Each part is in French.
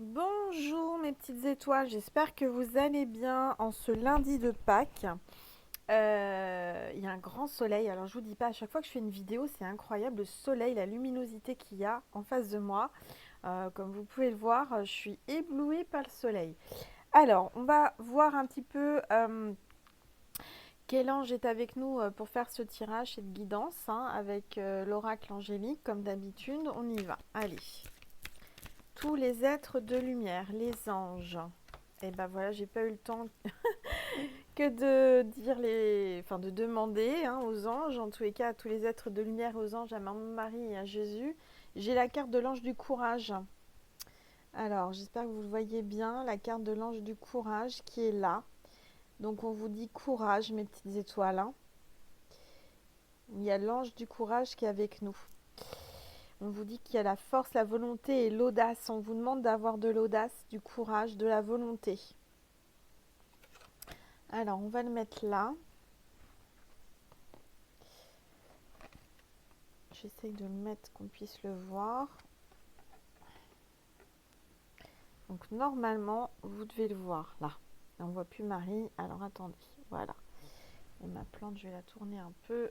Bonjour mes petites étoiles, j'espère que vous allez bien en ce lundi de Pâques. Il y a un grand soleil, alors je vous dis pas, à chaque fois que je fais une vidéo, c'est incroyable le soleil, la luminosité qu'il y a en face de moi. Comme vous pouvez le voir, je suis éblouie par le soleil. Alors, on va voir un petit peu quel ange est avec nous pour faire ce tirage, cette guidance, hein, avec l'oracle angélique, comme d'habitude. On y va, allez. Tous les êtres de lumière, les anges. Et ben voilà, j'ai pas eu le temps que de dire enfin de demander aux anges, en tous les cas à tous les êtres de lumière, aux anges, à Maman Marie et à Jésus. J'ai la carte de l'ange du courage. Alors, j'espère que vous le voyez bien, la carte de l'ange du courage qui est là. Donc on vous dit courage, mes petites étoiles, hein. Il y a l'ange du courage qui est avec nous. On vous dit qu'il y a la force, la volonté et l'audace. On vous demande d'avoir de l'audace, du courage, de la volonté. Alors, on va le mettre là. J'essaye de le mettre qu'on puisse le voir. Donc, normalement, vous devez le voir là. On ne voit plus Marie. Alors, attendez. Voilà. Et ma plante, je vais la tourner un peu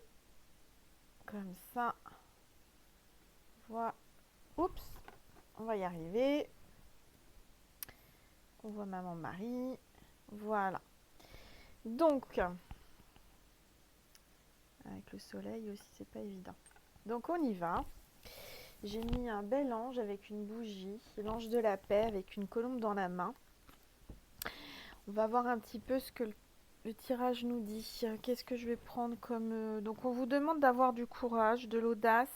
comme ça. Voilà. Oups. On va y arriver. On voit Maman Marie. Voilà. Donc, avec le soleil aussi, c'est pas évident. Donc, on y va. J'ai mis un bel ange avec une bougie, l'ange de la paix avec une colombe dans la main. On va voir un petit peu ce que le tirage nous dit. Qu'est-ce que je vais prendre comme... Donc on vous demande d'avoir du courage, de l'audace,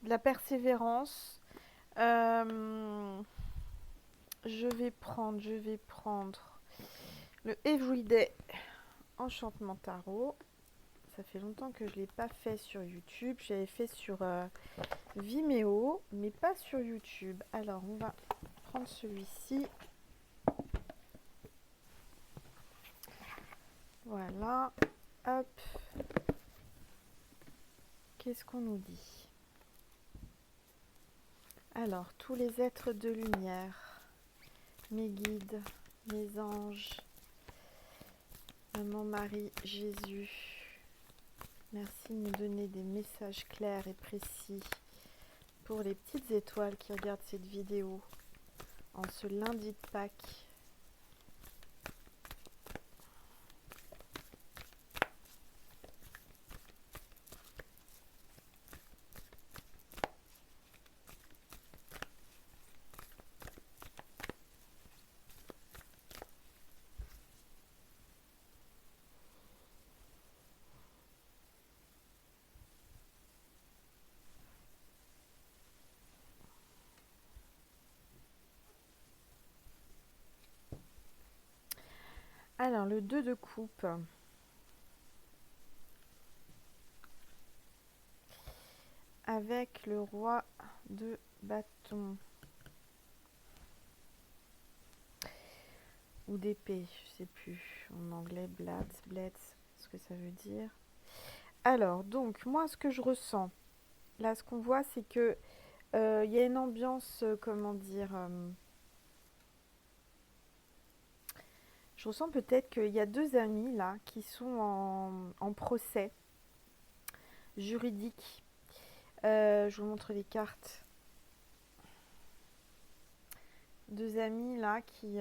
de la persévérance. Je vais prendre le Everyday Enchantement Tarot. Ça fait longtemps que je ne l'ai pas fait sur YouTube. J'avais fait sur Vimeo, mais pas sur YouTube. Alors on va prendre celui-ci. Voilà. Hop. Qu'est-ce qu'on nous dit? Alors, tous les êtres de lumière, mes guides, mes anges, Maman Marie, Jésus, merci de nous donner des messages clairs et précis pour les petites étoiles qui regardent cette vidéo en ce lundi de Pâques. Alors, le 2 de coupe. Avec le roi de bâton. Ou d'épée, je sais plus. En anglais, blades, ce que ça veut dire. Alors, donc, moi, ce que je ressens, là, ce qu'on voit, c'est que il y a une ambiance, comment dire, je ressens peut-être qu'il y a deux amis là qui sont en procès juridique. Je vous montre les cartes. Deux amis là qui,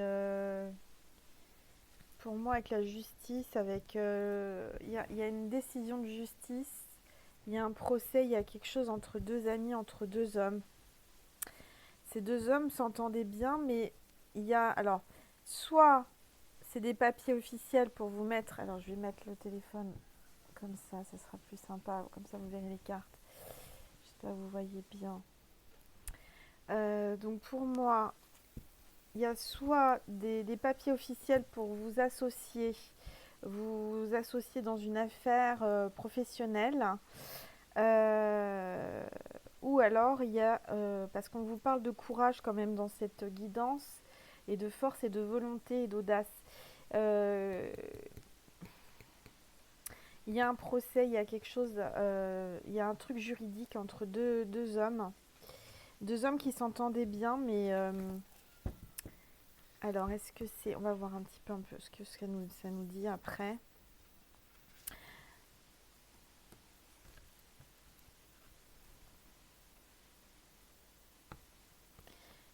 pour moi, avec la justice, avec, y a une décision de justice, il y a un procès, il y a quelque chose entre deux amis, entre deux hommes. Ces deux hommes s'entendaient bien, mais il y a, alors, soit c'est des papiers officiels pour vous mettre, alors je vais mettre le téléphone comme ça sera plus sympa, comme ça vous verrez les cartes. J'espère que vous voyez bien. Donc pour moi, il y a soit des papiers officiels pour vous associer dans une affaire professionnelle, euh, ou alors il y a, parce qu'on vous parle de courage quand même dans cette guidance, et de force et de volonté et d'audace. Euh, il y a un procès, il y a quelque chose, il y a un truc juridique entre deux hommes. Deux hommes qui s'entendaient bien, mais Alors, est-ce que c'est... On va voir un petit peu ce que ça nous dit après.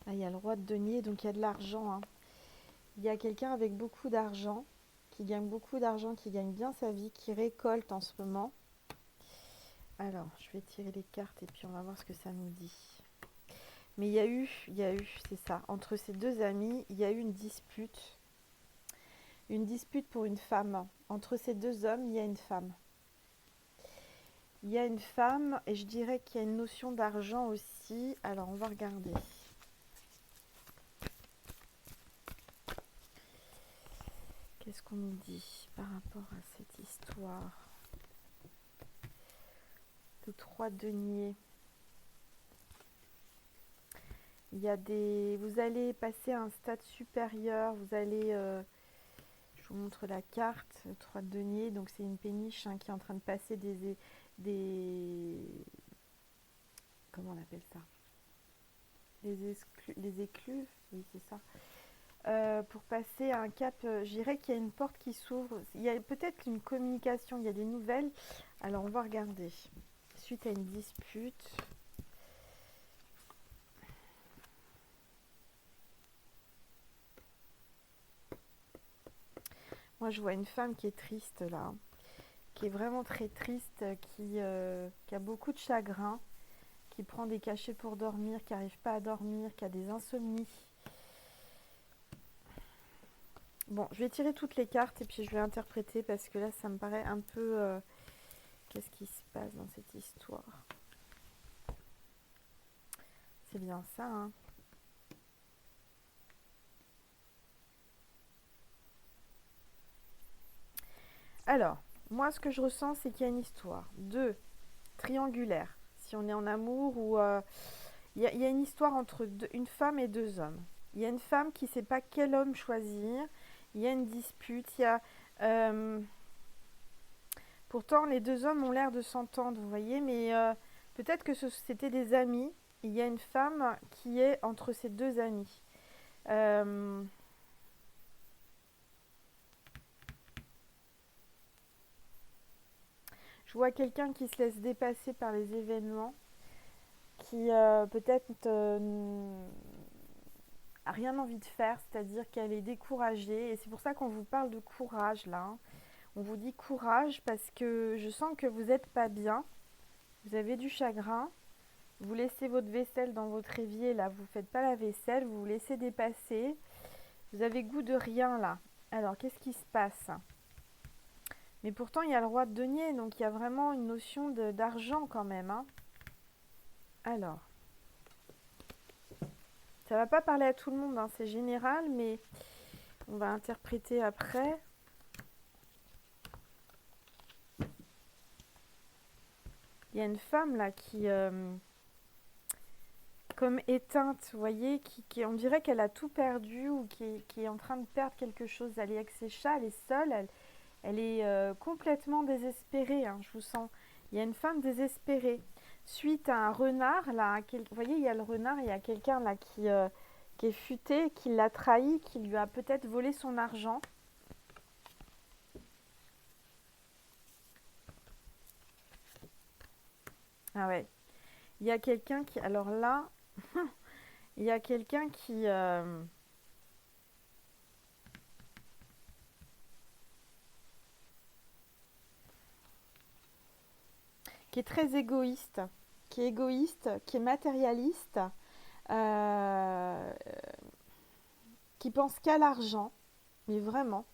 Ah, il y a le roi de denier, donc il y a de l'argent, hein. Il y a quelqu'un avec beaucoup d'argent, qui gagne beaucoup d'argent, qui gagne bien sa vie, qui récolte en ce moment. Alors, je vais tirer les cartes et puis on va voir ce que ça nous dit. Mais il y a eu, c'est ça, entre ces deux amis, il y a eu une dispute. Une dispute pour une femme. Entre ces deux hommes, il y a une femme. Il y a une femme et je dirais qu'il y a une notion d'argent aussi. Alors, on va regarder. Qu'est-ce qu'on nous dit par rapport à cette histoire? Le 3 deniers. Il y a des... Vous allez passer à un stade supérieur. Vous allez... je vous montre la carte. Le 3 deniers. Donc, c'est une péniche qui est en train de passer des... Comment on appelle ça? Les écluves. Oui, c'est ça. Pour passer à un cap, je dirais qu'il y a une porte qui s'ouvre. Il y a peut-être une communication, il y a des nouvelles. Alors, on va regarder. Suite à une dispute. Moi, je vois une femme qui est triste, là. Qui est vraiment très triste, qui a beaucoup de chagrin, qui prend des cachets pour dormir, qui n'arrive pas à dormir, qui a des insomnies. Bon, je vais tirer toutes les cartes et puis je vais interpréter parce que là, ça me paraît un peu... qu'est-ce qui se passe dans cette histoire? C'est bien ça, hein. Alors, moi, ce que je ressens, c'est qu'il y a une histoire. Triangulaire. Si on est en amour ou... il y a une histoire entre une femme et deux hommes. Il y a une femme qui ne sait pas quel homme choisir. Il y a une dispute. Pourtant, les deux hommes ont l'air de s'entendre, vous voyez, mais peut-être que c'était des amis. Il y a une femme qui est entre ces deux amis. Je vois quelqu'un qui se laisse dépasser par les événements, qui peut-être a rien envie de faire, c'est-à-dire qu'elle est découragée. Et c'est pour ça qu'on vous parle de courage là, hein. On vous dit courage parce que je sens que vous n'êtes pas bien. Vous avez du chagrin. Vous laissez votre vaisselle dans votre évier là. Vous ne faites pas la vaisselle. Vous vous laissez dépasser. Vous avez goût de rien là. Alors, qu'est-ce qui se passe? Mais pourtant, il y a le roi de denier. Donc, il y a vraiment une notion d'argent quand même, hein. Alors, ça ne va pas parler à tout le monde, hein, c'est général, mais on va interpréter après. Il y a une femme là qui, comme éteinte, vous voyez, on dirait qu'elle a tout perdu ou qui est en train de perdre quelque chose. Elle est avec ses chats, elle est seule, elle est complètement désespérée, hein, je vous sens. Il y a une femme désespérée. Suite à un renard, là, vous voyez, il y a le renard, il y a quelqu'un là qui est futé, qui l'a trahi, qui lui a peut-être volé son argent. Ah ouais. Il y a quelqu'un qui... Alors là, il y a quelqu'un qui est très égoïste, qui est matérialiste, euh, qui pense qu'à l'argent, mais vraiment.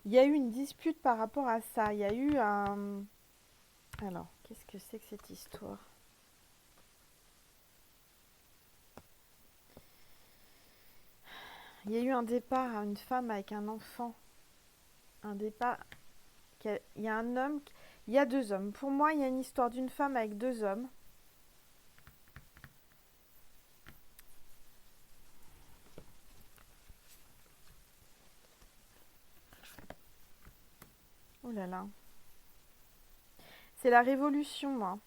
Il y a eu une dispute par rapport à ça. Il y a eu un... Alors, qu'est-ce que c'est que cette histoire? Il y a eu un départ à une femme avec un enfant. Un départ... Il y a un homme... Il y a deux hommes. Pour moi, il y a une histoire d'une femme avec deux hommes. Oh là là. C'est la révolution, moi.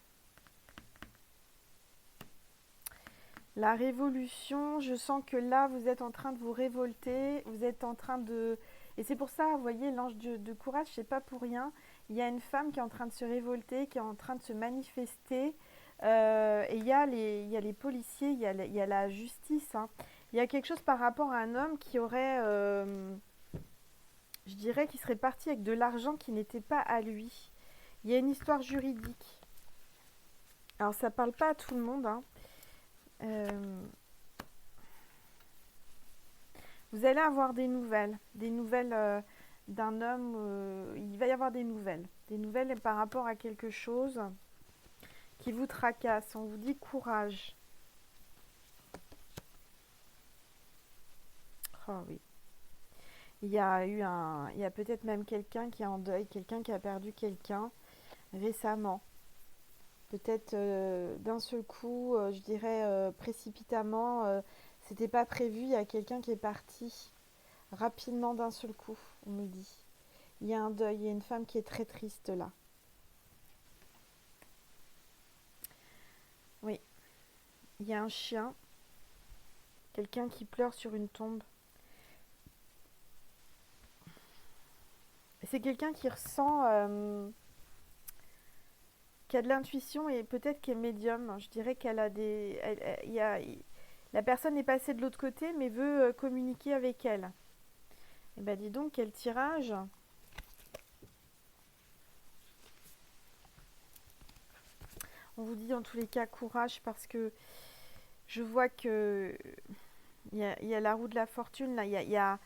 La révolution, je sens que là, vous êtes en train de vous révolter, vous êtes en train de... Et c'est pour ça, vous voyez, l'ange de courage, c'est pas pour rien. Il y a une femme qui est en train de se révolter, qui est en train de se manifester. Et il y a les policiers, il y a la justice. Hein. Il y a quelque chose par rapport à un homme qui aurait, je dirais, qui serait parti avec de l'argent qui n'était pas à lui. Il y a une histoire juridique. Alors, ça parle pas à tout le monde, hein. Vous allez avoir des nouvelles d'un homme. Il va y avoir des nouvelles par rapport à quelque chose qui vous tracasse. On vous dit courage. Oh oui. Il y a il y a peut-être même quelqu'un qui est en deuil, quelqu'un qui a perdu quelqu'un récemment. Peut-être d'un seul coup, je dirais précipitamment, c'était pas prévu. Il y a quelqu'un qui est parti rapidement d'un seul coup, on me dit. Il y a un deuil, il y a une femme qui est très triste là. Oui, il y a un chien, quelqu'un qui pleure sur une tombe. C'est quelqu'un qui ressent, qui a de l'intuition et peut-être qui est médium. Je dirais qu'elle a des, il y a, la personne est passée de l'autre côté mais veut communiquer avec elle. Et ben dis donc quel tirage. On vous dit en tous les cas courage parce que je vois que il y a la roue de la fortune là, il y a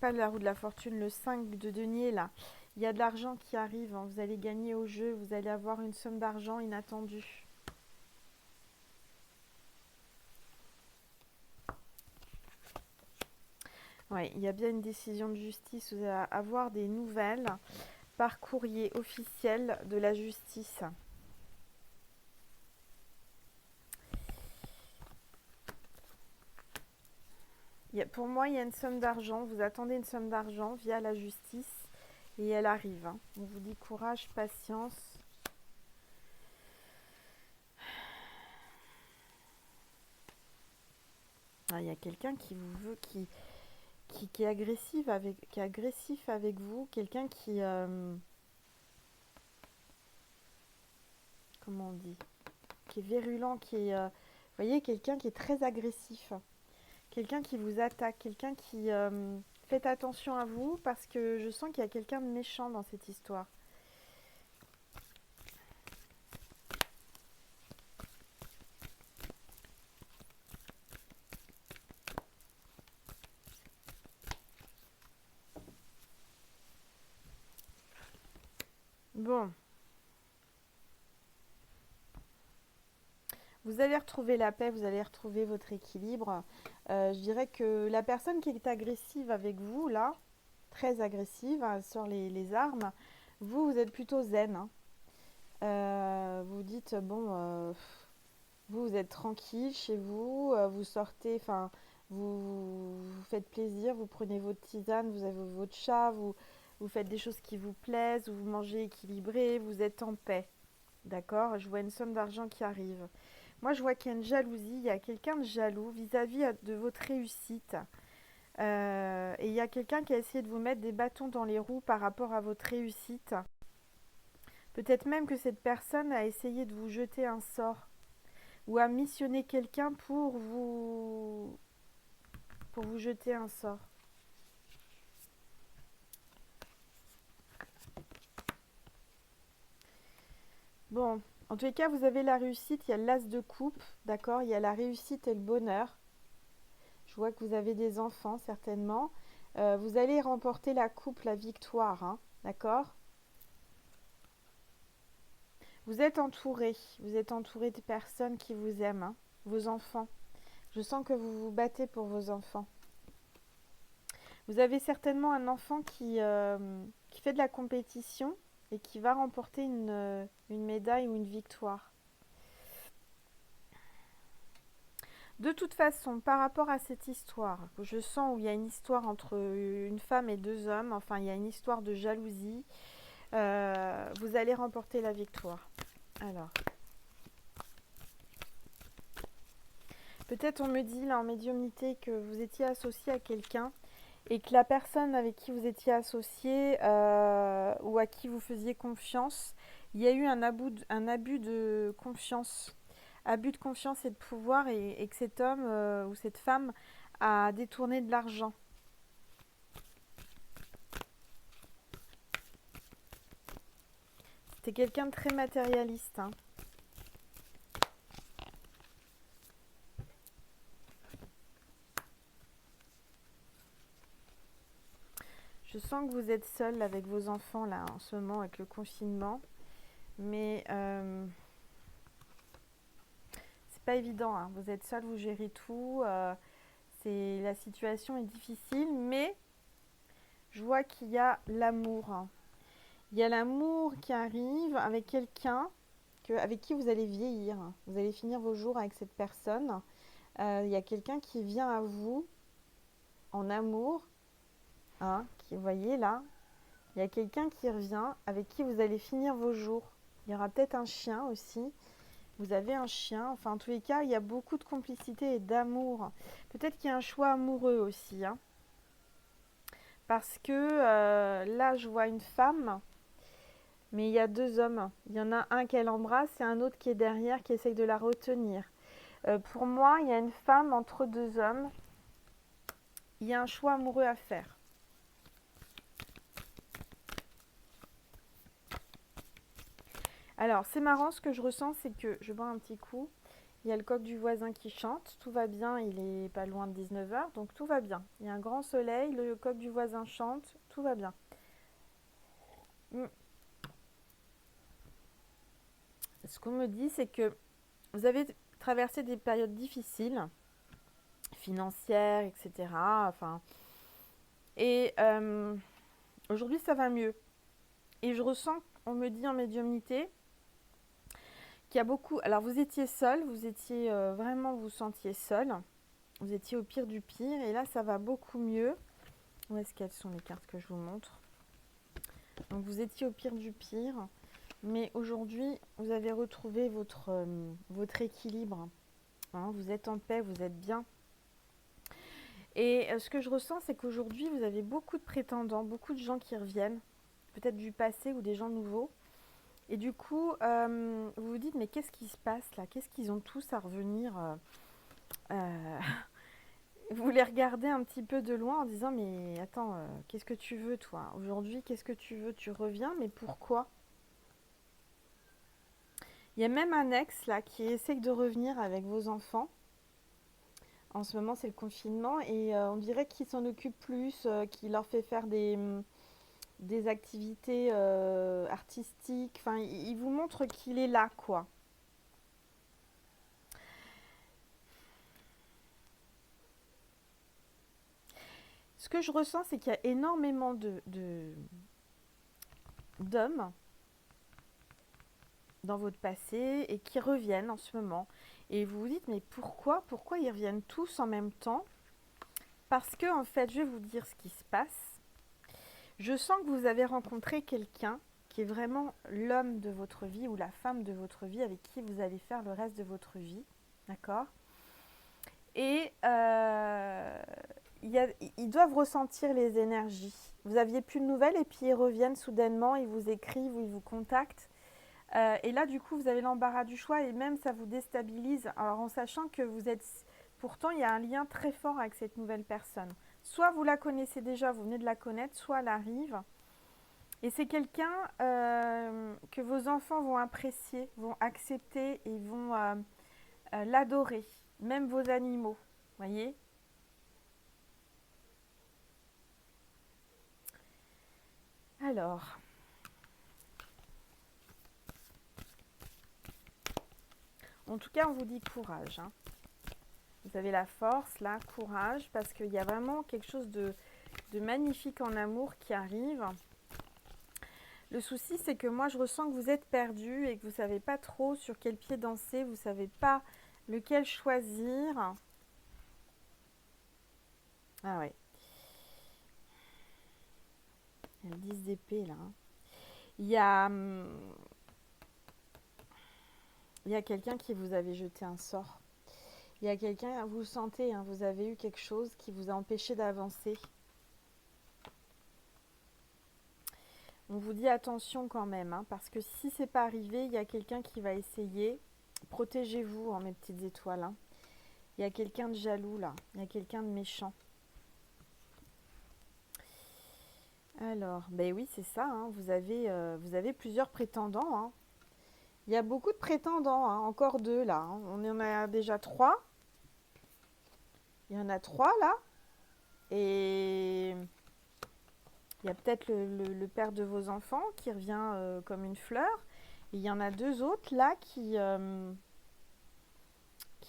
pas la roue de la fortune, le 5 de denier là. Il y a de l'argent qui arrive, hein. Vous allez gagner au jeu, vous allez avoir une somme d'argent inattendue. Oui, il y a bien une décision de justice, vous allez avoir des nouvelles par courrier officiel de la justice. Pour moi, il y a une somme d'argent, vous attendez une somme d'argent via la justice et elle arrive. Hein. On vous dit courage, patience. Ah, il y a quelqu'un qui vous veut, qui est agressif avec vous, quelqu'un qui, comment on dit, qui est virulent, vous voyez, quelqu'un qui est très agressif, quelqu'un qui vous attaque, quelqu'un qui, faites attention à vous parce que je sens qu'il y a quelqu'un de méchant dans cette histoire. Bon. Vous allez retrouver la paix, vous allez retrouver votre équilibre. Je dirais que la personne qui est agressive avec vous, là, très agressive, hein, sur les armes, vous êtes plutôt zen. Hein. Vous dites, bon, vous êtes tranquille chez vous, vous sortez, enfin, vous faites plaisir, vous prenez votre tisane, vous avez votre chat, vous faites des choses qui vous plaisent, vous mangez équilibré, vous êtes en paix. D'accord? Je vois une somme d'argent qui arrive. Moi, je vois qu'il y a une jalousie, il y a quelqu'un de jaloux vis-à-vis de votre réussite. Et il y a quelqu'un qui a essayé de vous mettre des bâtons dans les roues par rapport à votre réussite. Peut-être même que cette personne a essayé de vous jeter un sort ou a missionné quelqu'un pour vous jeter un sort. Bon, en tous les cas, vous avez la réussite, il y a l'as de coupe, d'accord? Il y a la réussite et le bonheur. Je vois que vous avez des enfants, certainement. Vous allez remporter la coupe, la victoire, hein, d'accord? Vous êtes entouré de personnes qui vous aiment, hein, vos enfants. Je sens que vous vous battez pour vos enfants. Vous avez certainement un enfant qui fait de la compétition et qui va remporter une médaille ou une victoire. De toute façon, par rapport à cette histoire, je sens où il y a une histoire entre une femme et deux hommes, enfin il y a une histoire de jalousie, vous allez remporter la victoire. Alors, Peut-être on me dit là en médiumnité que vous étiez associé à quelqu'un et que la personne avec qui vous étiez associé ou à qui vous faisiez confiance, il y a eu un abus de confiance. Abus de confiance et de pouvoir et que cet homme ou cette femme a détourné de l'argent. C'était quelqu'un de très matérialiste. Hein. Je sens que vous êtes seul avec vos enfants là en ce moment avec le confinement. Mais c'est pas évident. Hein. Vous êtes seul, vous gérez tout. La situation est difficile, mais je vois qu'il y a l'amour. Hein. Il y a l'amour qui arrive avec quelqu'un avec qui vous allez vieillir. Vous allez finir vos jours avec cette personne. Il y a quelqu'un qui vient à vous en amour. Hein, vous voyez là, il y a quelqu'un qui revient avec qui vous allez finir vos jours. Il y aura peut-être un chien aussi. Vous avez un chien. Enfin, en tous les cas, il y a beaucoup de complicité et d'amour. Peut-être qu'il y a un choix amoureux aussi. Hein. Parce que là, je vois une femme, mais il y a deux hommes. Il y en a un qu'elle embrasse et un autre qui est derrière, qui essaye de la retenir. Pour moi, il y a une femme entre deux hommes. Il y a un choix amoureux à faire. Alors, c'est marrant, ce que je ressens, c'est que je bois un petit coup. Il y a le coq du voisin qui chante, tout va bien, il est pas loin de 19h, donc tout va bien. Il y a un grand soleil, le coq du voisin chante, tout va bien. Ce qu'on me dit, c'est que vous avez traversé des périodes difficiles, financières, etc. Enfin, et aujourd'hui, ça va mieux. Et je ressens, on me dit en médiumnité, qu'il y a beaucoup... Alors, vous étiez seul, vous étiez vraiment, vous vous sentiez seul. Vous étiez au pire du pire, et là, ça va beaucoup mieux. Où est-ce qu'elles sont les cartes que je vous montre? Donc, vous étiez au pire du pire. Mais aujourd'hui, vous avez retrouvé votre équilibre. Hein, vous êtes en paix, vous êtes bien. Et ce que je ressens, c'est qu'aujourd'hui, vous avez beaucoup de prétendants, beaucoup de gens qui reviennent, peut-être du passé ou des gens nouveaux. Et du coup, vous vous dites, mais qu'est-ce qui se passe là? Qu'est-ce qu'ils ont tous à revenir Vous les regardez un petit peu de loin en disant, mais attends, qu'est-ce que tu veux toi? Aujourd'hui, qu'est-ce que tu veux? Tu reviens, mais pourquoi? Il y a même un ex là qui essaie de revenir avec vos enfants. En ce moment, c'est le confinement et on dirait qu'il s'en occupe plus, qu'il leur fait faire des activités artistiques. Enfin, il vous montre qu'il est là, quoi. Ce que je ressens, c'est qu'il y a énormément d'hommes dans votre passé et qui reviennent en ce moment. Et vous vous dites, mais pourquoi ils reviennent tous en même temps? Parce que, en fait, je vais vous dire ce qui se passe. Je sens que vous avez rencontré quelqu'un qui est vraiment l'homme de votre vie ou la femme de votre vie avec qui vous allez faire le reste de votre vie. D'accord? Et ils doivent ressentir les énergies. Vous aviez plus de nouvelles et puis ils reviennent soudainement, ils vous écrivent ou ils vous contactent. Et là, du coup, vous avez l'embarras du choix et même ça vous déstabilise. Alors, en sachant que vous êtes... Pourtant, il y a un lien très fort avec cette nouvelle personne. Soit vous la connaissez déjà, vous venez de la connaître, soit elle arrive. Et c'est quelqu'un que vos enfants vont apprécier, vont accepter et vont l'adorer. Même vos animaux, voyez. Alors, en tout cas, on vous dit courage. Hein. Vous avez la force, là, courage, parce qu'il y a vraiment quelque chose de magnifique en amour qui arrive. Le souci, c'est que moi, je ressens que vous êtes perdu et que vous ne savez pas trop sur quel pied danser, vous ne savez pas lequel choisir. Ah ouais. Il y a le 10 d'épée, là. Il y a, il y a quelqu'un qui vous avait jeté un sort. Il y a quelqu'un, vous le sentez, hein, vous avez eu quelque chose qui vous a empêché d'avancer. On vous dit attention quand même, hein, parce que si c'est pas arrivé, il y a quelqu'un qui va essayer. Protégez-vous, hein, mes petites étoiles. Hein. Il y a quelqu'un de jaloux là, il y a quelqu'un de méchant. Alors, ben oui, c'est ça, hein, vous avez plusieurs prétendants. Hein. Il y a beaucoup de prétendants, hein, encore deux là. Hein. On en a déjà trois. Il y en a trois là. Et il y a peut-être le père de vos enfants qui revient comme une fleur. Et il y en a deux autres là qui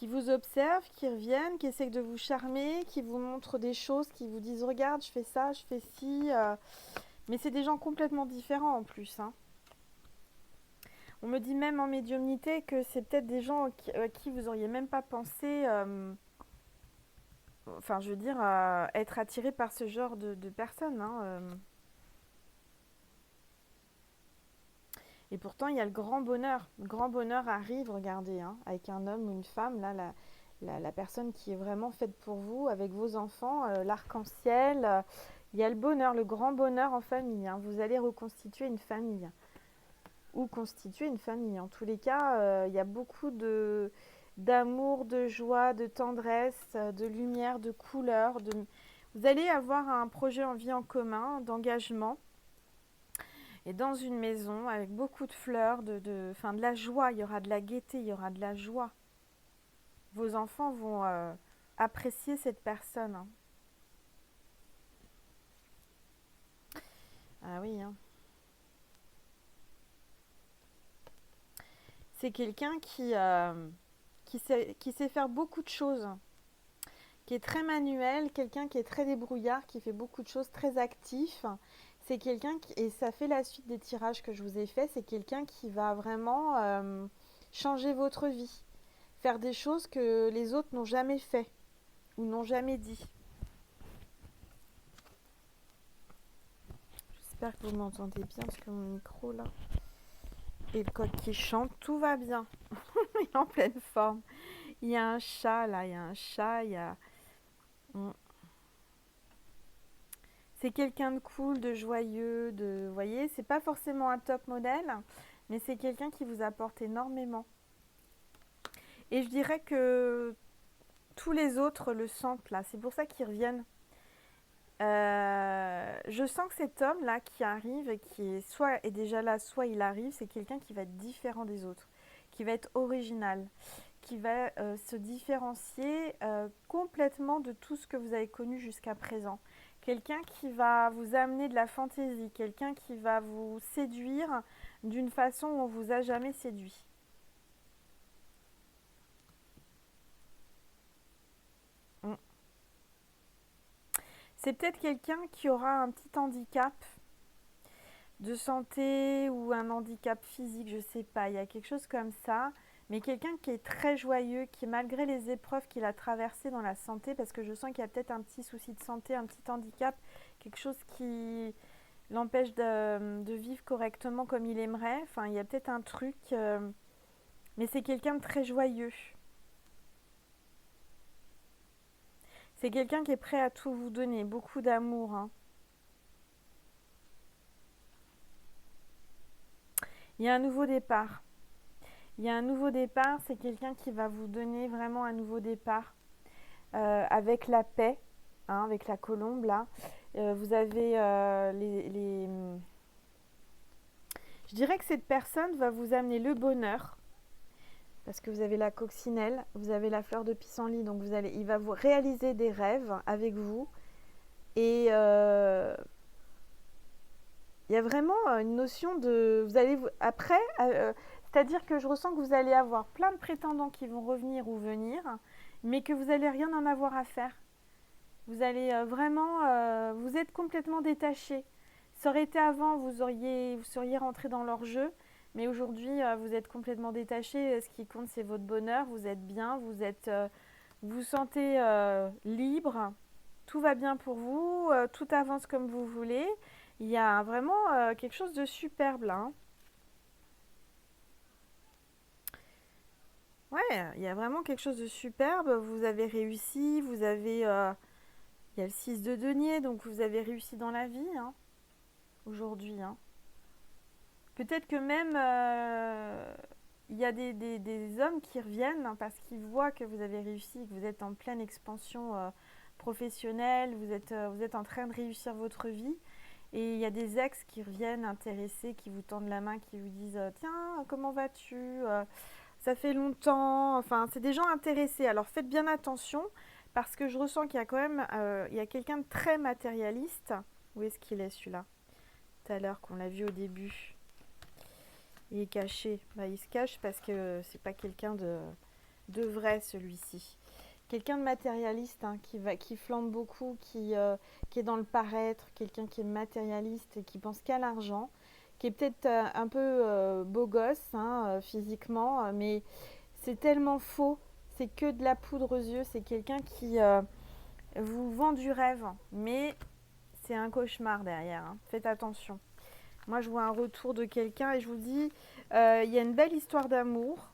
vous observent, qui reviennent, qui essaient de vous charmer, qui vous montrent des choses, qui vous disent regarde, je fais ça, je fais ci. Mais c'est des gens complètement différents en plus. Hein. On me dit même en médiumnité que c'est peut-être des gens à qui vous auriez même pas pensé, enfin je veux dire, être attiré par ce genre de personnes. Hein, Et pourtant, il y a le grand bonheur. Le grand bonheur arrive, regardez, hein, avec un homme ou une femme, là, la personne qui est vraiment faite pour vous, avec vos enfants, l'arc-en-ciel. Il y a le bonheur, le grand bonheur en famille. Hein. Vous allez reconstituer une famille. Ou constituer une famille. En tous les cas, il y a beaucoup d'amour, de joie, de tendresse, de lumière, de couleur. Vous allez avoir un projet en vie en commun, d'engagement. Et dans une maison avec beaucoup de fleurs, enfin, de la joie, il y aura de la gaieté, il y aura de la joie. Vos enfants vont apprécier cette personne. Hein. Ah oui, hein. C'est quelqu'un qui sait faire beaucoup de choses, qui est très manuel, quelqu'un qui est très débrouillard, qui fait beaucoup de choses, très actif. C'est quelqu'un qui, et ça fait la suite des tirages que je vous ai faits, c'est quelqu'un qui va vraiment changer votre vie, faire des choses que les autres n'ont jamais fait ou n'ont jamais dit. J'espère que vous m'entendez bien parce que mon micro là et le coq qui chante, tout va bien. Il est en pleine forme. Il y a un chat là, il y a un chat, il y a... C'est quelqu'un de cool, de joyeux, de... Vous voyez, c'est pas forcément un top modèle, mais c'est quelqu'un qui vous apporte énormément. Et je dirais que tous les autres le sentent là, c'est pour ça qu'ils reviennent. Je sens que cet homme là qui arrive, qui est soit est déjà là, soit il arrive, c'est quelqu'un qui va être différent des autres, qui va être original, qui va se différencier complètement de tout ce que vous avez connu jusqu'à présent. Quelqu'un qui va vous amener de la fantaisie, quelqu'un qui va vous séduire d'une façon où on vous a jamais séduit. Mm. C'est peut-être quelqu'un qui aura un petit handicap de santé ou un handicap physique, je sais pas, il y a quelque chose comme ça, mais quelqu'un qui est très joyeux, qui malgré les épreuves qu'il a traversées dans la santé, parce que je sens qu'il y a peut-être un petit souci de santé, un petit handicap, quelque chose qui l'empêche de vivre correctement comme il aimerait, enfin il y a peut-être un truc, mais c'est quelqu'un de très joyeux. C'est quelqu'un qui est prêt à tout vous donner, beaucoup d'amour. Hein. Il y a un nouveau départ. Il y a un nouveau départ, c'est quelqu'un qui va vous donner vraiment un nouveau départ avec la paix, hein, avec la colombe là. Vous avez Je dirais que cette personne va vous amener le bonheur parce que vous avez la coccinelle, vous avez la fleur de pissenlit, donc il va vous réaliser des rêves avec vous et il y a vraiment une notion de... Vous allez après, c'est-à-dire que je ressens que vous allez avoir plein de prétendants qui vont revenir ou venir, mais que vous n'allez rien en avoir à faire. Vous allez vraiment... vous êtes complètement détaché. Ça aurait été avant, vous seriez rentré dans leur jeu, mais aujourd'hui, vous êtes complètement détaché. Ce qui compte, c'est votre bonheur. Vous êtes bien, vous sentez libre. Tout va bien pour vous, tout avance comme vous voulez. Il y a vraiment quelque chose de superbe là. Hein. Ouais, il y a vraiment quelque chose de superbe. Vous avez réussi, vous avez... il y a le 6 de denier, donc vous avez réussi dans la vie, hein, aujourd'hui, hein. Peut-être que même il y a des hommes qui reviennent hein, parce qu'ils voient que vous avez réussi, que vous êtes en pleine expansion professionnelle, vous êtes en train de réussir votre vie. Et il y a des ex qui reviennent intéressés, qui vous tendent la main, qui vous disent tiens, comment vas-tu ça fait longtemps. Enfin, c'est des gens intéressés. Alors faites bien attention parce que je ressens qu'il y a quand même il y a quelqu'un de très matérialiste. Où est-ce qu'il est celui-là? Tout à l'heure qu'on l'a vu au début. Il est caché. Bah, il se cache parce que c'est pas quelqu'un de vrai celui-ci. Quelqu'un de matérialiste hein, qui flambe beaucoup, qui est dans le paraître, quelqu'un qui est matérialiste et qui pense qu'à l'argent, qui est peut-être un peu beau gosse hein, physiquement, mais c'est tellement faux, c'est que de la poudre aux yeux, c'est quelqu'un qui vous vend du rêve, mais c'est un cauchemar derrière, hein. Faites attention. Moi, je vois un retour de quelqu'un et je vous dis, il y a une belle histoire d'amour.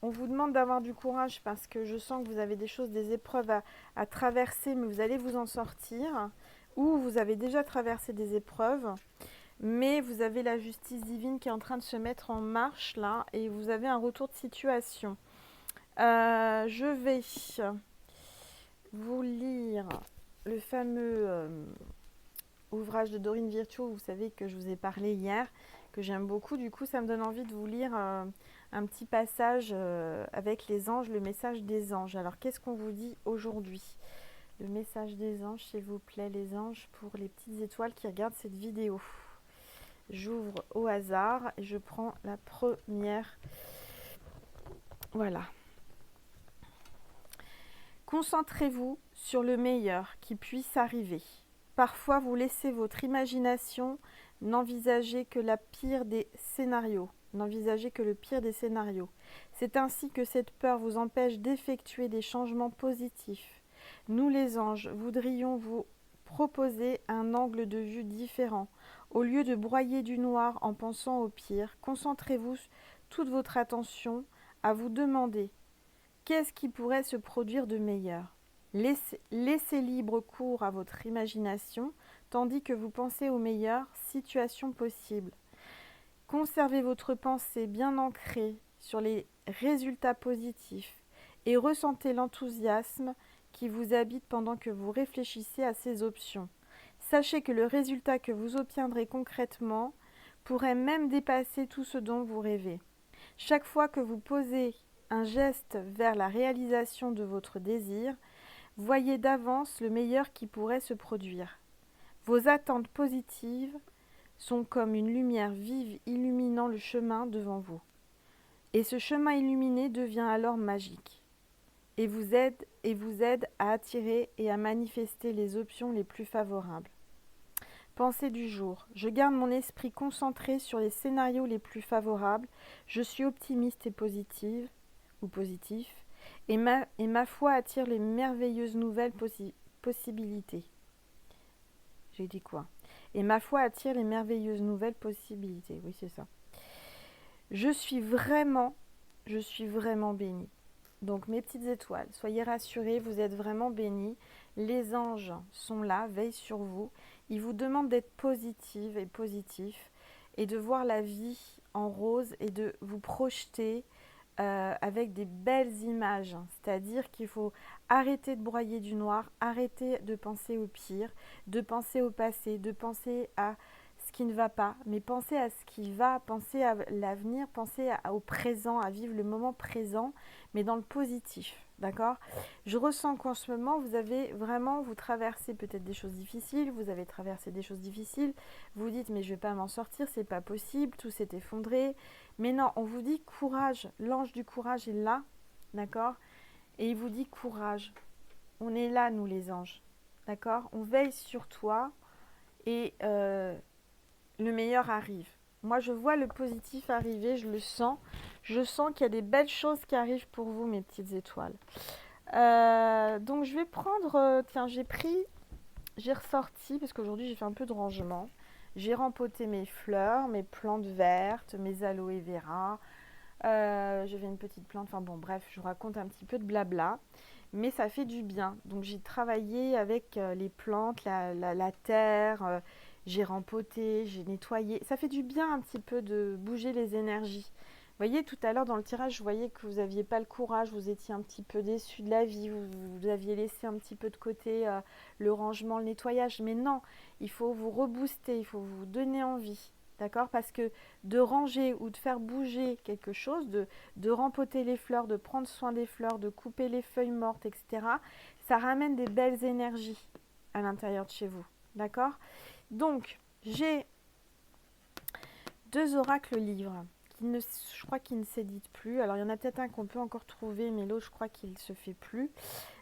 On vous demande d'avoir du courage parce que je sens que vous avez des choses, des épreuves à traverser, mais vous allez vous en sortir. Ou vous avez déjà traversé des épreuves, mais vous avez la justice divine qui est en train de se mettre en marche là et vous avez un retour de situation. Je vais vous lire le fameux ouvrage de Dorine Virtue, vous savez que je vous ai parlé hier, que j'aime beaucoup. Du coup, ça me donne envie de vous lire un petit passage avec les anges, le message des anges. Alors, qu'est-ce qu'on vous dit aujourd'hui? Le message des anges, s'il vous plaît, les anges, pour les petites étoiles qui regardent cette vidéo. J'ouvre au hasard et je prends la première. Voilà. Concentrez-vous sur le meilleur qui puisse arriver. Parfois, vous laissez votre imagination n'envisager que la pire des scénarios. N'envisagez que le pire des scénarios. C'est ainsi que cette peur vous empêche d'effectuer des changements positifs. Nous, les anges, voudrions vous proposer un angle de vue différent. Au lieu de broyer du noir en pensant au pire, concentrez-vous toute votre attention à vous demander qu'est-ce qui pourrait se produire de meilleur. Laissez libre cours à votre imagination tandis que vous pensez aux meilleures situations possibles. Conservez votre pensée bien ancrée sur les résultats positifs et ressentez l'enthousiasme qui vous habite pendant que vous réfléchissez à ces options. Sachez que le résultat que vous obtiendrez concrètement pourrait même dépasser tout ce dont vous rêvez. Chaque fois que vous posez un geste vers la réalisation de votre désir, voyez d'avance le meilleur qui pourrait se produire. Vos attentes positives sont comme une lumière vive illuminant le chemin devant vous. Et ce chemin illuminé devient alors magique et vous aide à attirer et à manifester les options les plus favorables. Pensée du jour. Je garde mon esprit concentré sur les scénarios les plus favorables. Je suis optimiste et positive ou positif. Et ma foi attire les merveilleuses nouvelles possibilités. J'ai dit quoi? Et ma foi attire les merveilleuses nouvelles possibilités. Oui, c'est ça. Je suis vraiment bénie. Donc mes petites étoiles, soyez rassurés, vous êtes vraiment bénis. Les anges sont là, veillent sur vous. Ils vous demandent d'être positive et positif et de voir la vie en rose et de vous projeter avec des belles images. C'est-à-dire qu'il faut arrêter de broyer du noir, arrêter de penser au pire, de penser au passé, de penser à ce qui ne va pas, mais penser à ce qui va, penser à l'avenir, penser au présent, à vivre le moment présent, mais dans le positif, d'accord? Je ressens qu'en ce moment, vous traversez peut-être des choses difficiles, vous avez traversé des choses difficiles, vous dites mais je vais pas m'en sortir, c'est pas possible, tout s'est effondré, mais non, on vous dit courage, l'ange du courage est là, d'accord? Et il vous dit courage, on est là nous les anges, d'accord? On veille sur toi et le meilleur arrive. Moi, je vois le positif arriver, je le sens. Je sens qu'il y a des belles choses qui arrivent pour vous, mes petites étoiles. Donc, je vais prendre... j'ai ressorti, parce qu'aujourd'hui, j'ai fait un peu de rangement. J'ai rempoté mes fleurs, mes plantes vertes, mes aloe vera, Je vais une petite plante. Enfin bon, bref, je vous raconte un petit peu de blabla. Mais ça fait du bien. Donc j'ai travaillé avec les plantes, la terre, j'ai rempoté, j'ai nettoyé. Ça fait du bien un petit peu de bouger les énergies. Vous voyez, tout à l'heure dans le tirage, je voyais que vous n'aviez pas le courage, vous étiez un petit peu déçu de la vie, vous aviez laissé un petit peu de côté le rangement, le nettoyage. Mais non, il faut vous rebooster, il faut vous donner envie. D'accord? Parce que de ranger ou de faire bouger quelque chose, de rempoter les fleurs, de prendre soin des fleurs, de couper les feuilles mortes, etc., ça ramène des belles énergies à l'intérieur de chez vous. D'accord? Donc, j'ai 2 oracles livres. Je crois qu'ils ne s'éditent plus. Alors, il y en a peut-être un qu'on peut encore trouver, mais l'autre, je crois qu'il ne se fait plus.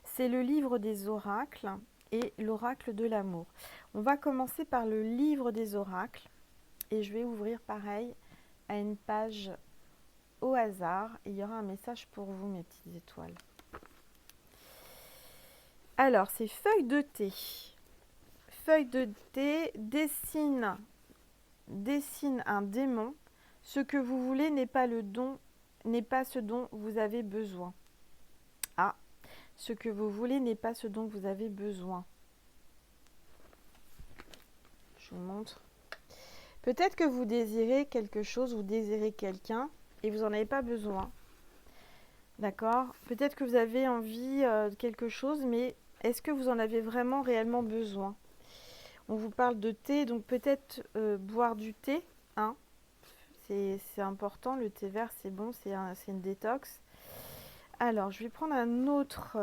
C'est le livre des oracles et l'oracle de l'amour. On va commencer par le livre des oracles. Et je vais ouvrir pareil à une page au hasard. Et il y aura un message pour vous, mes petites étoiles. Alors, c'est feuille de thé. Feuille de thé dessine un démon. Ce que vous voulez n'est pas ce dont vous avez besoin. Ah, ce que vous voulez n'est pas ce dont vous avez besoin. Je vous montre. Peut-être que vous désirez quelque chose, vous désirez quelqu'un et vous n'en avez pas besoin. D'accord? Peut-être que vous avez envie de quelque chose, mais est-ce que vous en avez vraiment réellement besoin? On vous parle de thé, donc peut-être boire du thé. Hein? C'est important, le thé vert c'est bon, c'est une détox. Alors, je vais prendre un autre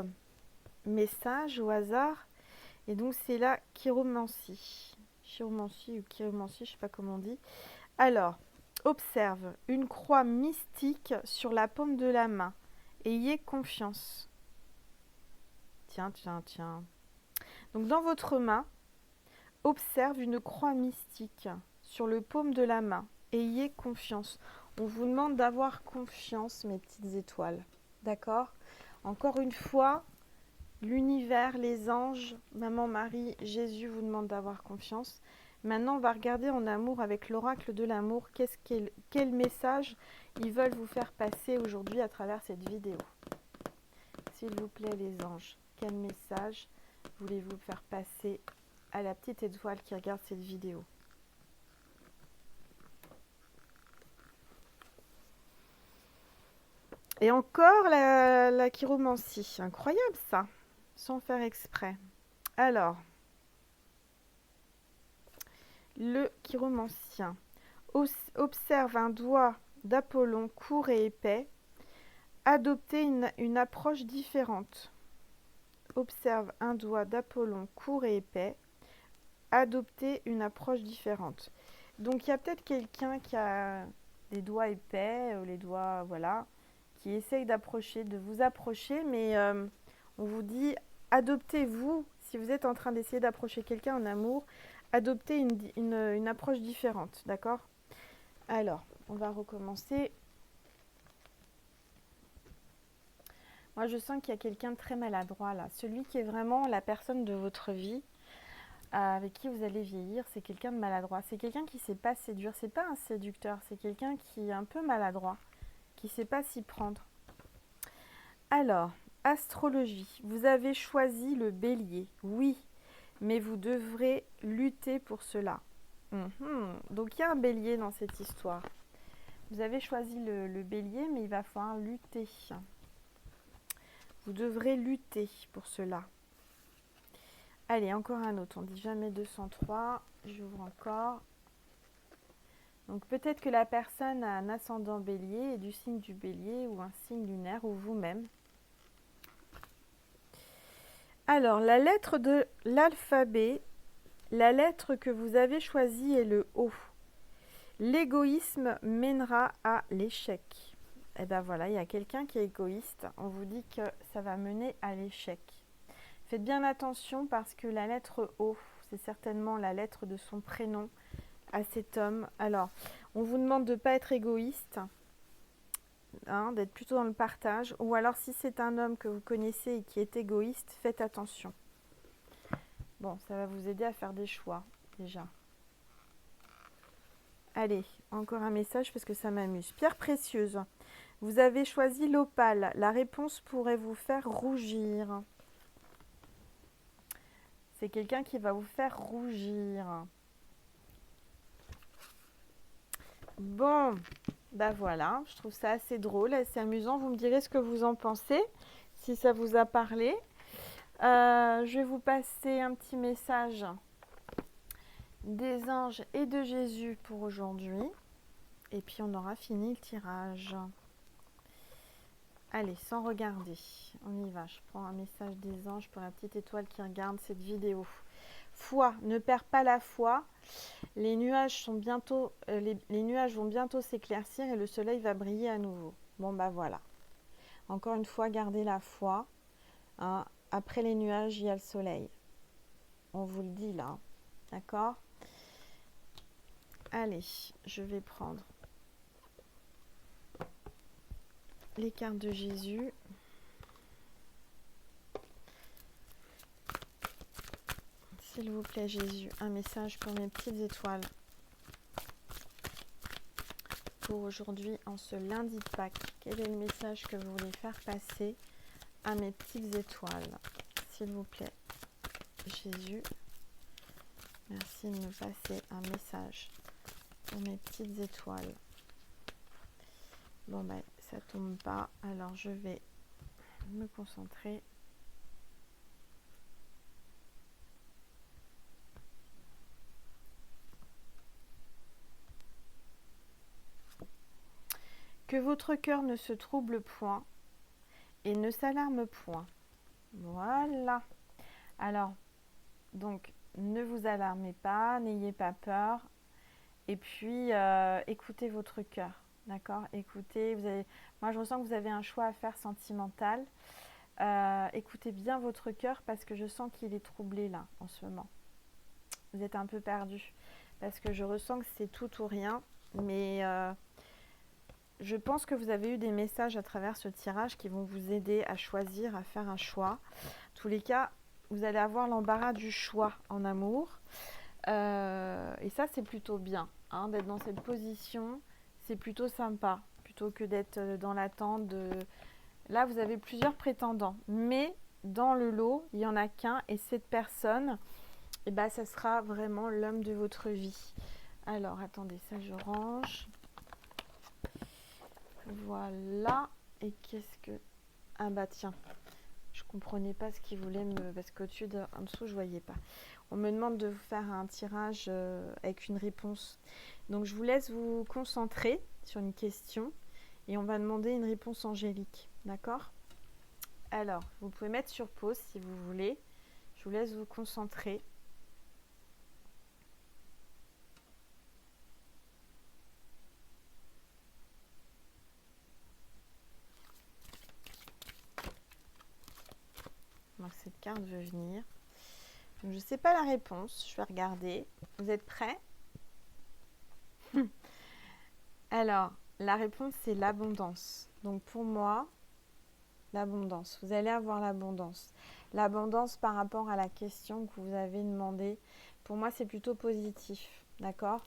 message au hasard. Et donc, c'est la chiromancie. Chiromancie ou chiromancie, je ne sais pas comment on dit. Alors, observe une croix mystique sur la paume de la main. Ayez confiance. Tiens, tiens, tiens. Donc, dans votre main, observe une croix mystique sur le paume de la main. Ayez confiance. On vous demande d'avoir confiance, mes petites étoiles. D'accord? Encore une fois, l'univers, les anges, Maman Marie, Jésus vous demandent d'avoir confiance. Maintenant, on va regarder en amour avec l'oracle de l'amour. Quel message ils veulent vous faire passer aujourd'hui à travers cette vidéo? S'il vous plaît, les anges, quel message voulez-vous faire passer à la petite étoile qui regarde cette vidéo? Et encore la chiromancie. Incroyable ça, sans faire exprès. Alors, le chiromancien observe un doigt d'Apollon court et épais. Adopter une approche différente. Observe un doigt d'Apollon court et épais. Adopter une approche différente. Donc il y a peut-être quelqu'un qui a des doigts épais, les doigts, voilà, qui essaye de vous approcher, mais on vous dit, adoptez-vous, si vous êtes en train d'essayer d'approcher quelqu'un en amour, adoptez une approche différente, d'accord? Alors, on va recommencer. Moi, je sens qu'il y a quelqu'un de très maladroit là. Celui qui est vraiment la personne de votre vie, avec qui vous allez vieillir, c'est quelqu'un de maladroit. C'est quelqu'un qui ne sait pas séduire. C'est pas un séducteur, c'est quelqu'un qui est un peu maladroit, qui ne sait pas s'y prendre. Alors, astrologie. Vous avez choisi le bélier, oui, mais vous devrez lutter pour cela. Donc, il y a un bélier dans cette histoire. Vous avez choisi le bélier, mais il va falloir lutter. Vous devrez lutter pour cela. Allez, encore un autre. On dit jamais 203. J'ouvre encore. Donc peut-être que la personne a un ascendant bélier et du signe du bélier ou un signe lunaire ou vous-même. Alors, la lettre de l'alphabet, la lettre que vous avez choisie est le O. L'égoïsme mènera à l'échec. Et bien voilà, il y a quelqu'un qui est égoïste. On vous dit que ça va mener à l'échec. Faites bien attention parce que la lettre O, c'est certainement la lettre de son prénom à cet homme. Alors, on vous demande de ne pas être égoïste, hein, d'être plutôt dans le partage. Ou alors, si c'est un homme que vous connaissez et qui est égoïste, faites attention. Bon, ça va vous aider à faire des choix, déjà. Allez, encore un message parce que ça m'amuse. Pierre précieuse, vous avez choisi l'opale. La réponse pourrait vous faire rougir. C'est quelqu'un qui va vous faire rougir. Bon, bah voilà, je trouve ça assez drôle, assez amusant. Vous me direz ce que vous en pensez, si ça vous a parlé. Je vais vous passer un petit message des anges et de Jésus pour aujourd'hui. Et puis on aura fini le tirage. Allez, sans regarder, on y va. Je prends un message des anges pour la petite étoile qui regarde cette vidéo. Foi, ne perds pas la foi. Les nuages sont bientôt, les nuages vont bientôt s'éclaircir et le soleil va briller à nouveau. Bon bah voilà. Encore une fois, gardez la foi. Hein. Après les nuages, il y a le soleil. On vous le dit là. D'accord? Allez, je vais prendre les cartes de Jésus. S'il vous plaît, Jésus, un message pour mes petites étoiles. Pour aujourd'hui, en ce lundi de Pâques, quel est le message que vous voulez faire passer à mes petites étoiles? S'il vous plaît, Jésus, merci de me passer un message pour mes petites étoiles. Bon, ben, ça tombe pas, alors je vais me concentrer. Que votre cœur ne se trouble point et ne s'alarme point. Voilà. Alors, donc, ne vous alarmez pas, n'ayez pas peur. Et puis, écoutez votre cœur. D'accord? Écoutez, moi je ressens que vous avez un choix à faire sentimental. Écoutez bien votre cœur parce que je sens qu'il est troublé là, en ce moment. Vous êtes un peu perdu. Parce que je ressens que c'est tout ou rien. Mais je pense que vous avez eu des messages à travers ce tirage qui vont vous aider à choisir, à faire un choix. En tous les cas, vous allez avoir l'embarras du choix en amour. Et ça, c'est plutôt bien. Hein, d'être dans cette position, c'est plutôt sympa. Plutôt que d'être dans l'attente de... Là, vous avez plusieurs prétendants. Mais dans le lot, il n'y en a qu'un. Et cette personne, eh ben, ça sera vraiment l'homme de votre vie. Alors, attendez, ça, je range. Voilà. Et qu'est-ce que... Ah bah tiens, je comprenais pas ce qu'il voulait me... Parce qu'au-dessus, en dessous, je voyais pas. On me demande de vous faire un tirage avec une réponse. Donc, je vous laisse vous concentrer sur une question. Et on va demander une réponse angélique. D'accord? Alors, vous pouvez mettre sur pause si vous voulez. Je vous laisse vous concentrer. Donc cette carte veut venir. Donc, je ne sais pas la réponse, je vais regarder. Vous êtes prêts? Alors, la réponse c'est l'abondance. Donc pour moi, l'abondance. Vous allez avoir l'abondance. L'abondance par rapport à la question que vous avez demandée. Pour moi, c'est plutôt positif. D'accord?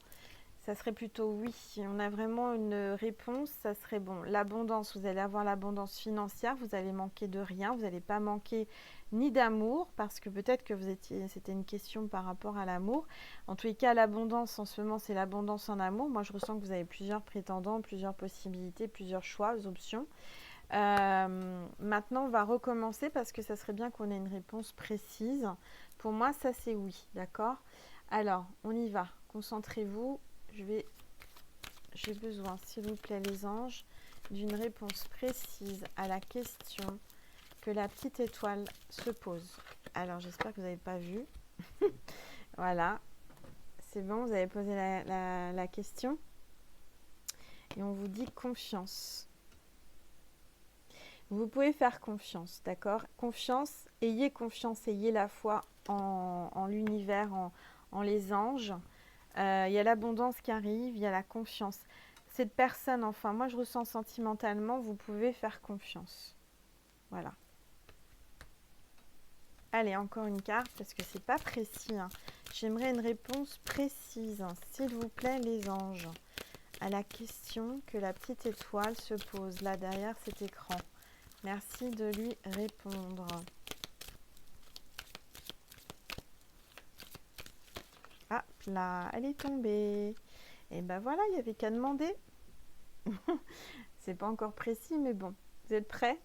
Ça serait plutôt oui. Si on a vraiment une réponse, ça serait bon. L'abondance, vous allez avoir l'abondance financière, vous allez manquer de rien, vous n'allez pas manquer ni d'amour, parce que peut-être que c'était une question par rapport à l'amour. En tous les cas, l'abondance en ce moment, c'est l'abondance en amour. Moi, je ressens que vous avez plusieurs prétendants, plusieurs possibilités, plusieurs choix, options. Maintenant, on va recommencer parce que ça serait bien qu'on ait une réponse précise. Pour moi, ça c'est oui, d'accord? Alors, on y va. Concentrez-vous. J'ai besoin, s'il vous plaît, les anges, d'une réponse précise à la question que la petite étoile se pose. Alors, j'espère que vous n'avez pas vu. Voilà, c'est bon, vous avez posé la question. Et on vous dit confiance. Vous pouvez faire confiance, d'accord? Confiance, ayez la foi en l'univers, en les anges. Il y a l'abondance qui arrive, il y a la confiance. Cette personne, enfin, moi je ressens sentimentalement, vous pouvez faire confiance. Voilà. Allez, encore une carte, parce que c'est pas précis. Hein. J'aimerais une réponse précise, s'il vous plaît, les anges, à la question que la petite étoile se pose là derrière cet écran. Merci de lui répondre. Ah, là, elle est tombée. Et ben voilà, il n'y avait qu'à demander. C'est pas encore précis, mais bon. Vous êtes prêts?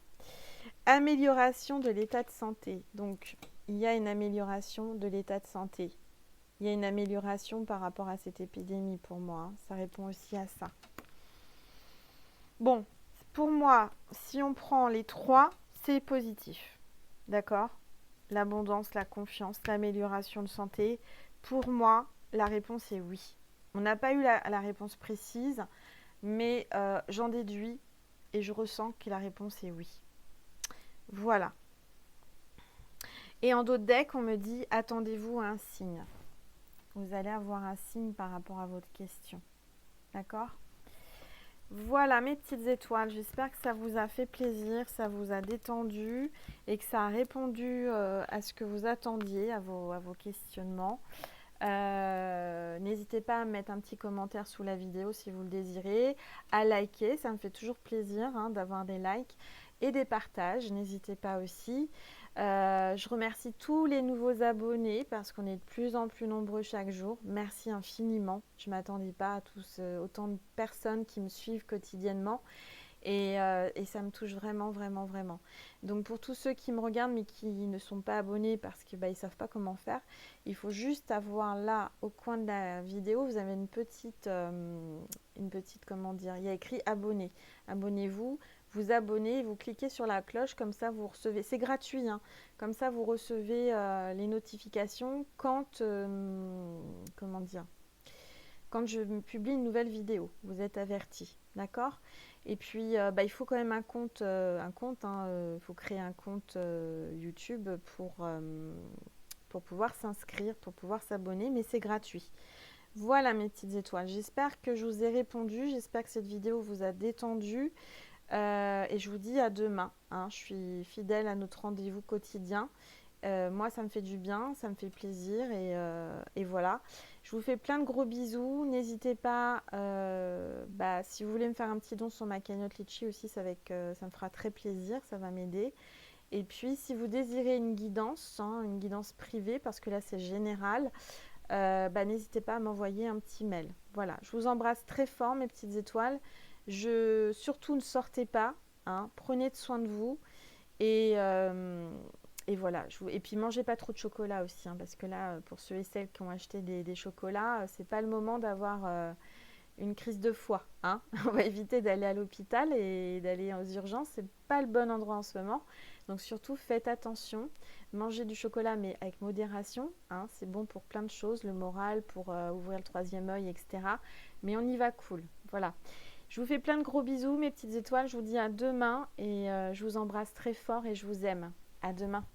Amélioration de l'état de santé. Donc, il y a une amélioration de l'état de santé. Il y a une amélioration par rapport à cette épidémie pour moi. Hein. Ça répond aussi à ça. Bon, pour moi, si on prend les trois, c'est positif. D'accord? L'abondance, la confiance, l'amélioration de santé. Pour moi, la réponse est oui. On n'a pas eu la réponse précise, mais j'en déduis et je ressens que la réponse est oui. Voilà. Et en d'autres decks, on me dit attendez-vous à un signe. Vous allez avoir un signe par rapport à votre question. D'accord? Voilà mes petites étoiles, j'espère que ça vous a fait plaisir, ça vous a détendu et que ça a répondu à ce que vous attendiez, à vos questionnements. N'hésitez pas à mettre un petit commentaire sous la vidéo si vous le désirez, à liker, ça me fait toujours plaisir d'avoir des likes et des partages, n'hésitez pas aussi. Je remercie tous les nouveaux abonnés parce qu'on est de plus en plus nombreux chaque jour. Merci infiniment. Je ne m'attendais pas à autant de personnes qui me suivent quotidiennement. Et ça me touche vraiment, vraiment, vraiment. Donc pour tous ceux qui me regardent mais qui ne sont pas abonnés parce qu'ils ne savent pas comment faire, il faut juste avoir là, au coin de la vidéo, vous avez une petite, comment dire, il y a écrit abonner. Abonnez-vous, vous abonnez, vous cliquez sur la cloche, comme ça vous recevez, c'est gratuit, hein, comme ça vous recevez les notifications quand, comment dire, quand je publie une nouvelle vidéo, vous êtes avertis, d'accord? Et puis, il faut quand même un compte, il faut créer un compte YouTube pour pouvoir s'inscrire, pour pouvoir s'abonner, mais c'est gratuit. Voilà mes petites étoiles, j'espère que je vous ai répondu, j'espère que cette vidéo vous a détendu et je vous dis à demain. Je suis fidèle à notre rendez-vous quotidien. Moi, ça me fait du bien, ça me fait plaisir et voilà. Je vous fais plein de gros bisous. N'hésitez pas, si vous voulez me faire un petit don sur ma cagnotte Litchi aussi, ça me fera très plaisir, ça va m'aider. Et puis, si vous désirez une guidance privée, parce que là, c'est général, n'hésitez pas à m'envoyer un petit mail. Voilà, je vous embrasse très fort, mes petites étoiles. Surtout, ne sortez pas, prenez soin de vous et voilà. Et puis, mangez pas trop de chocolat aussi, parce que là, pour ceux et celles qui ont acheté des chocolats, c'est pas le moment d'avoir une crise de foie. On va éviter d'aller à l'hôpital et d'aller aux urgences. C'est pas le bon endroit en ce moment. Donc, surtout, faites attention. Mangez du chocolat, mais avec modération. C'est bon pour plein de choses, le moral, pour ouvrir le troisième œil, etc. Mais on y va cool. Voilà. Je vous fais plein de gros bisous, mes petites étoiles. Je vous dis à demain et je vous embrasse très fort et je vous aime. À demain.